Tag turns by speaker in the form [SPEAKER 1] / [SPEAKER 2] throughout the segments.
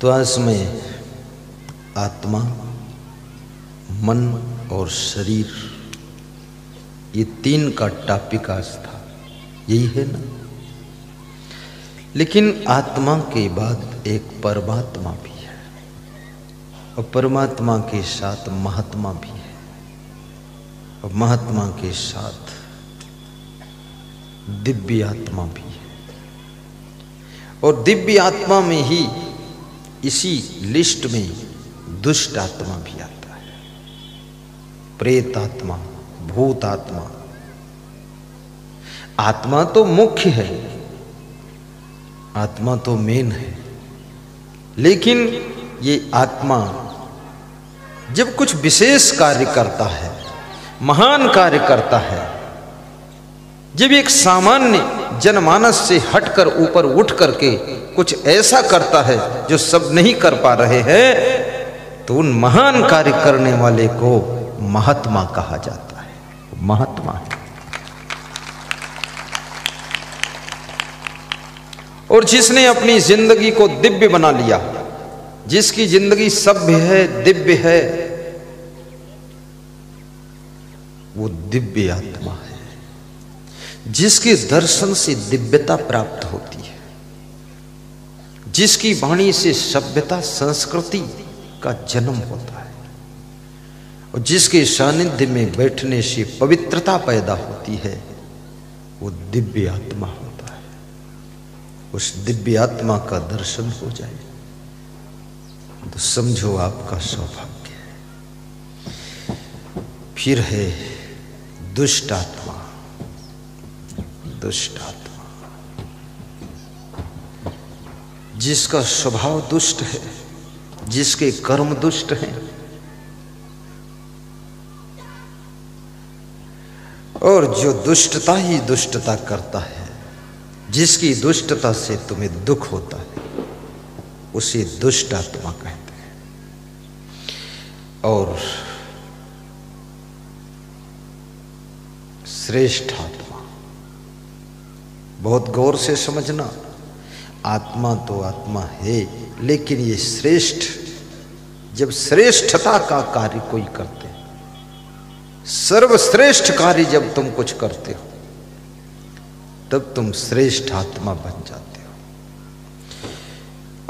[SPEAKER 1] तो आज मैं आत्मा, मन और शरीर, ये तीन का टॉपिक आज था, यही है ना। लेकिन आत्मा के बाद एक परमात्मा भी है और परमात्मा के साथ महात्मा भी है और महात्मा के साथ दिव्य आत्मा भी है। और दिव्य आत्मा में ही इसी लिस्ट में दुष्ट आत्मा भी आता है, प्रेत आत्मा, भूत आत्मा। आत्मा तो मुख्य है, आत्मा तो मेन है, लेकिन ये आत्मा जब कुछ विशेष कार्य करता है, महान कार्य करता है, जब एक सामान्य जनमानस से हटकर ऊपर उठ करके कुछ ऐसा करता है जो सब नहीं कर पा रहे हैं, तो उन महान कार्य करने वाले को महात्मा कहा जाता है। महात्मा है। और जिसने अपनी जिंदगी को दिव्य बना लिया, जिसकी जिंदगी सभ्य है, दिव्य है, वो दिव्य आत्मा है। जिसके दर्शन से दिव्यता प्राप्त होती है, जिसकी वाणी से सभ्यता संस्कृति का जन्म होता है और जिसके सानिध्य में बैठने से पवित्रता पैदा होती है, वो दिव्य आत्मा होता है। उस दिव्य आत्मा का दर्शन हो जाए तो समझो आपका सौभाग्य है। फिर है दुष्ट आत्मा। दुष्ट आत्मा जिसका स्वभाव दुष्ट है, जिसके कर्म दुष्ट हैं और जो दुष्टता ही दुष्टता करता है, जिसकी दुष्टता से तुम्हें दुख होता है, उसे दुष्ट आत्मा कहते हैं। और श्रेष्ठ आत्मा, बहुत गौर से समझना, आत्मा तो आत्मा है, लेकिन ये श्रेष्ठ, जब श्रेष्ठता का कार्य कोई करते, सर्वश्रेष्ठ कार्य जब तुम कुछ करते हो, तब तुम श्रेष्ठ आत्मा बन जाते हो।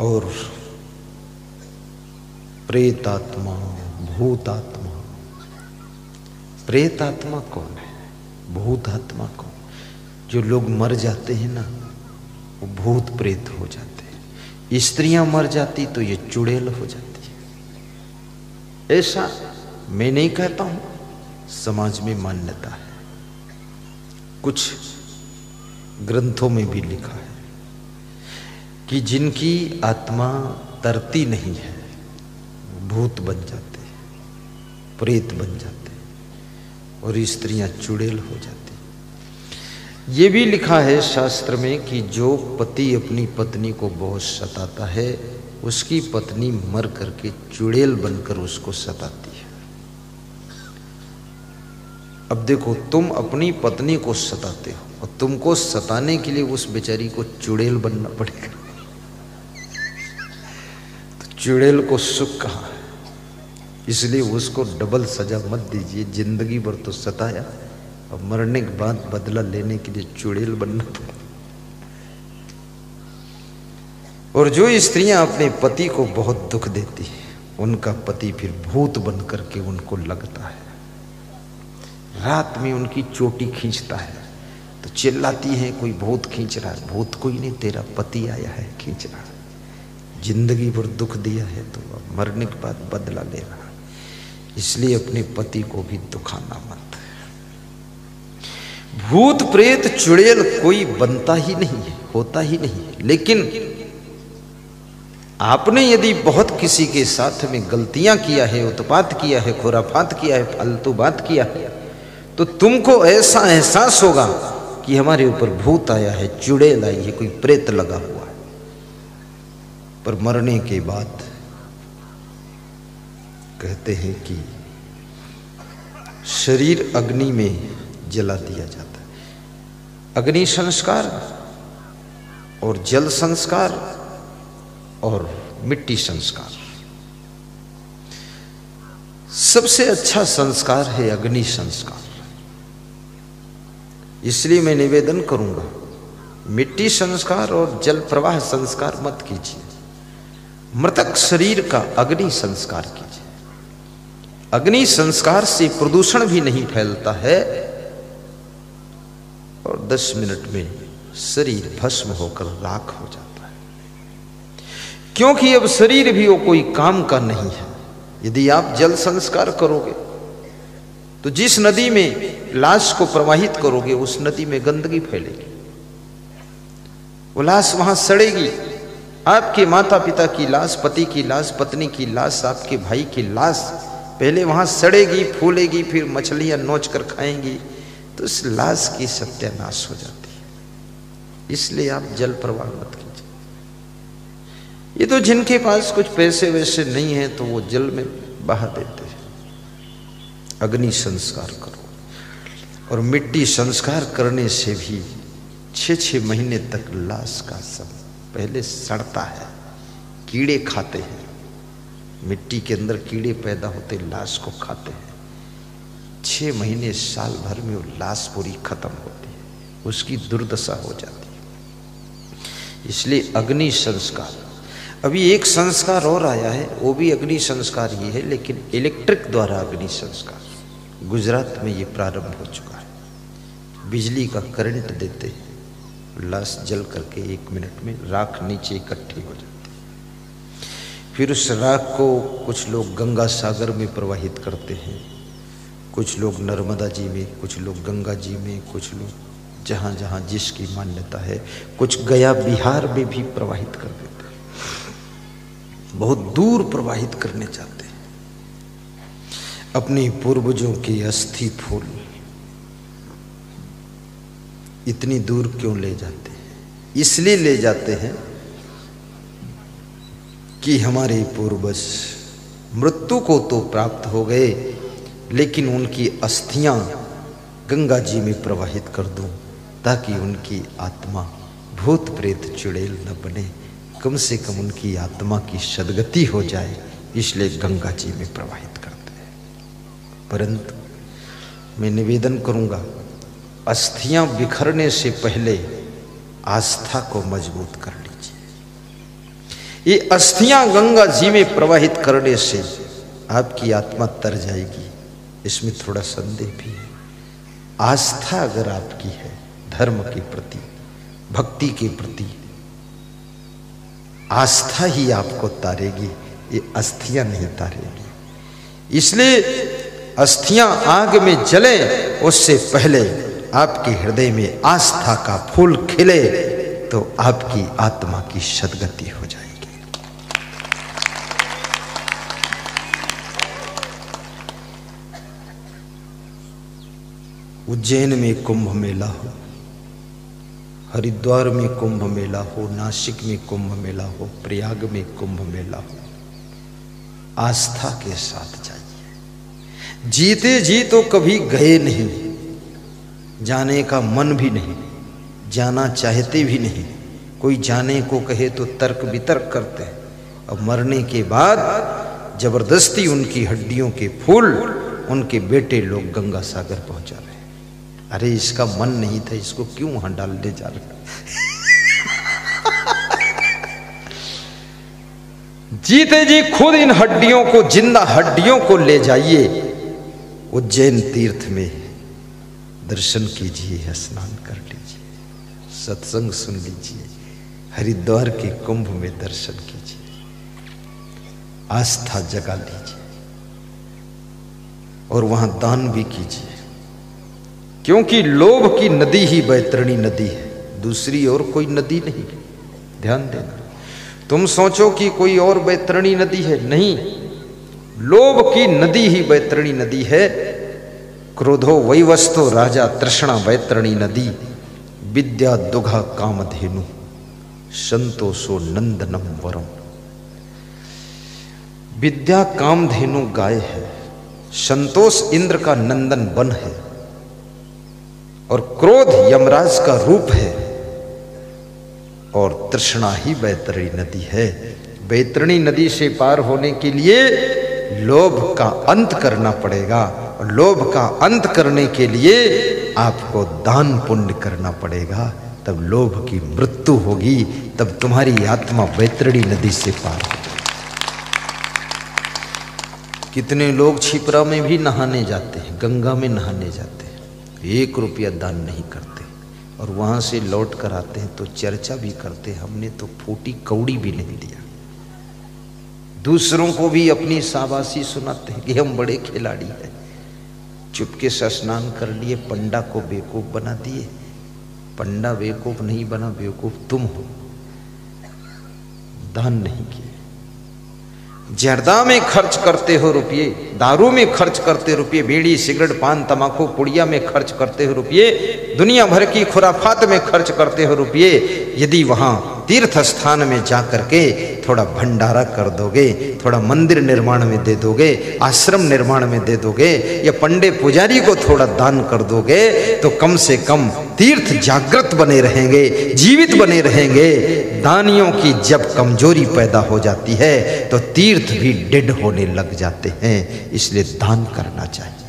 [SPEAKER 1] और प्रेत आत्मा, भूत आत्मा। प्रेत आत्मा कौन है? भूत आत्मा कौन? जो लोग मर जाते हैं ना, वो भूत प्रेत हो जाते हैं। स्त्रियां मर जाती तो ये चुड़ैल हो जाती है। ऐसा मैं नहीं कहता हूं, समाज में मान्यता है, कुछ ग्रंथों में भी लिखा है कि जिनकी आत्मा तरती नहीं है, भूत बन जाते हैं, प्रेत बन जाते हैं और स्त्रियां चुड़ैल हो जाती। ये भी लिखा है शास्त्र में कि जो पति अपनी पत्नी को बहुत सताता है, उसकी पत्नी मर करके चुड़ैल बनकर उसको सताती है। अब देखो, तुम अपनी पत्नी को सताते हो और तुमको सताने के लिए उस बेचारी को चुड़ैल बनना पड़ेगा, तो चुड़ैल को सुख कहाँ है? इसलिए उसको डबल सजा मत दीजिए। जिंदगी भर तो सताया और मरने के बाद बदला लेने के लिए चुड़ैल बनना पड़ा। और जो स्त्रियां अपने पति को बहुत दुख देती हैं, उनका पति फिर भूत बन करके उनको लगता है। रात में उनकी चोटी खींचता है तो चिल्लाती है, कोई भूत खींच रहा है। भूत कोई नहीं, तेरा पति आया है खींच रहा है। जिंदगी भर दुख दिया है तो अब मरने के बाद बदला ले रहा है। इसलिए अपने पति को भी दुखाना मत। भूत प्रेत चुड़ैल कोई बनता ही नहीं है, होता ही नहीं है। लेकिन आपने यदि बहुत किसी के साथ में गलतियां किया है, उत्पात किया है, खुराफात किया है, फालतू बात किया है, तो तुमको ऐसा एहसास होगा कि हमारे ऊपर भूत आया है, चुड़ैल आई है, कोई प्रेत लगा हुआ है। पर मरने के बाद कहते हैं कि शरीर अग्नि में जला दिया जाता है। अग्नि संस्कार और जल संस्कार और मिट्टी संस्कार। सबसे अच्छा संस्कार है अग्नि संस्कार। इसलिए मैं निवेदन करूंगा, मिट्टी संस्कार और जल प्रवाह संस्कार मत कीजिए, मृतक शरीर का अग्नि संस्कार कीजिए। अग्नि संस्कार से प्रदूषण भी नहीं फैलता है और 10 मिनट में शरीर भस्म होकर राख हो जाता है। क्योंकि अब शरीर भी वो कोई काम का नहीं है। यदि आप जल संस्कार करोगे तो जिस नदी में लाश को प्रवाहित करोगे उस नदी में गंदगी फैलेगी, वो लाश वहां सड़ेगी। आपके माता पिता की लाश, पति की लाश, पत्नी की लाश, आपके भाई की लाश पहले वहां सड़ेगी, फूलेगी, फिर मछलियां नोच कर खाएंगी, तो उस लाश की सत्यानाश हो जाती है। इसलिए आप जल प्रवाह मत कीजिए। ये तो जिनके पास कुछ पैसे वैसे नहीं है तो वो जल में बहा देते हैं। अग्नि संस्कार करो। और मिट्टी संस्कार करने से भी 6-6 महीने तक लाश का सब पहले सड़ता है, कीड़े खाते हैं, मिट्टी के अंदर कीड़े पैदा होते, लाश को खाते हैं। 6 महीने साल भर में वो लाश पूरी खत्म होती है, उसकी दुर्दशा हो जाती है। इसलिए अग्नि संस्कार। अभी एक संस्कार और आया है, वो भी अग्नि संस्कार ही है, लेकिन इलेक्ट्रिक द्वारा अग्नि संस्कार। गुजरात में ये प्रारंभ हो चुका है। बिजली का करंट देते हैं, लाश जल करके 1 मिनट में राख नीचे इकट्ठी हो जाती है। फिर उस राख को कुछ लोग गंगा सागर में प्रवाहित करते हैं, कुछ लोग नर्मदा जी में, कुछ लोग गंगा जी में, कुछ लोग जहाँ जहाँ जिसकी मान्यता है, कुछ गया बिहार में भी प्रवाहित कर देते हैं। बहुत दूर प्रवाहित करने जाते हैं। अपने पूर्वजों के अस्थि फूल इतनी दूर क्यों ले जाते हैं? इसलिए ले जाते हैं कि हमारे पूर्वज मृत्यु को तो प्राप्त हो गए, लेकिन उनकी अस्थियां गंगा जी में प्रवाहित कर दूं, ताकि उनकी आत्मा भूत प्रेत चुड़ैल न बने, कम से कम उनकी आत्मा की सद्गति हो जाए, इसलिए गंगा जी में प्रवाहित करते हैं। परंतु मैं निवेदन करूंगा, अस्थियां बिखरने से पहले आस्था को मजबूत कर लीजिए। ये अस्थियां गंगा जी में प्रवाहित करने से आपकी आत्मा तर जाएगी, इसमें थोड़ा संदेह भी है। आस्था अगर आपकी है धर्म के प्रति, भक्ति के प्रति, आस्था ही आपको तारेगी, ये अस्थियां नहीं तारेगी। इसलिए अस्थियां आग में जले उससे पहले आपके हृदय में आस्था का फूल खिले, तो आपकी आत्मा की सद्गति हो जाएगी। उज्जैन में कुंभ मेला हो, हरिद्वार में कुंभ मेला हो, नासिक में कुंभ मेला हो, प्रयाग में कुंभ मेला हो, आस्था के साथ जाइए। जीते जी तो कभी गए नहीं, जाने का मन भी नहीं, जाना चाहते भी नहीं। कोई जाने को कहे तो तर्क वितर्क करते हैं, और मरने के बाद जबरदस्ती उनकी हड्डियों के फूल उनके बेटे लोग गंगा सागर पहुंचा रहे हैं। अरे इसका मन नहीं था, इसको क्यों वहां डालने जा रहे? जीते जी खुद इन हड्डियों को, जिंदा हड्डियों को ले जाइए उज्जैन तीर्थ में, दर्शन कीजिए, स्नान कर लीजिए, सत्संग सुन लीजिए, हरिद्वार के कुंभ में दर्शन कीजिए, आस्था जगा लीजिए और वहां दान भी कीजिए। क्योंकि लोभ की नदी ही बैतरणी नदी है, दूसरी और कोई नदी नहीं। ध्यान देना, तुम सोचो कि कोई और बैतरणी नदी है, नहीं, लोभ की नदी ही बैतरणी नदी है। क्रोधो वैवस्तो राजा तृष्णा बैतरणी नदी, विद्या दुघा कामधेनु संतोषो नंदनम वरम। विद्या कामधेनु गाय है, संतोष इंद्र का नंदन वन है, और क्रोध यमराज का रूप है, और तृष्णा ही बैतरणी नदी है। बैतरणी नदी से पार होने के लिए लोभ का अंत करना पड़ेगा, और लोभ का अंत करने के लिए आपको दान पुण्य करना पड़ेगा, तब लोभ की मृत्यु होगी, तब तुम्हारी आत्मा बैतरणी नदी से पार होगी। कितने लोग छिपरा में भी नहाने जाते हैं, गंगा में नहाने जाते हैं, 1 रुपया दान नहीं करते, और वहां से लौट कर आते हैं तो चर्चा भी करते हैं, हमने तो फूटी कौड़ी भी नहीं दिया। दूसरों को भी अपनी शाबाशी सुनाते हैं कि हम बड़े खिलाड़ी हैं, चुपके से स्नान कर लिए, पंडा को बेवकूफ बना दिए। पंडा बेवकूफ नहीं बना, बेवकूफ तुम हो, दान नहीं किए। जर्दा में खर्च करते हो रुपये, दारू में खर्च करते रुपये, बीड़ी सिगरेट पान तमाकू पुड़िया में खर्च करते हो रुपये, दुनिया भर की खुराफात में खर्च करते हो रुपये। यदि वहां तीर्थ स्थान में जा करके थोड़ा भंडारा कर दोगे, थोड़ा मंदिर निर्माण में दे दोगे, आश्रम निर्माण में दे दोगे, या पंडे पुजारी को थोड़ा दान कर दोगे, तो कम से कम तीर्थ जागृत बने रहेंगे, जीवित बने रहेंगे। दानियों की जब कमजोरी पैदा हो जाती है तो तीर्थ भी डेड होने लग जाते हैं, इसलिए दान करना चाहिए।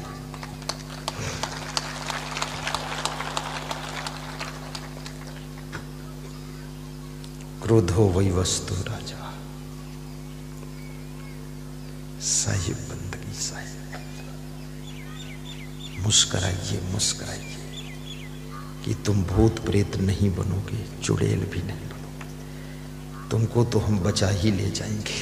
[SPEAKER 1] क्रोधो वही वस्तु राजा, साहिब बंदगी साहिब। मुस्कराइए मुस्कराइए कि तुम भूत प्रेत नहीं बनोगे, चुड़ैल भी नहीं बनोगे, तुमको तो हम बचा ही ले जाएंगे।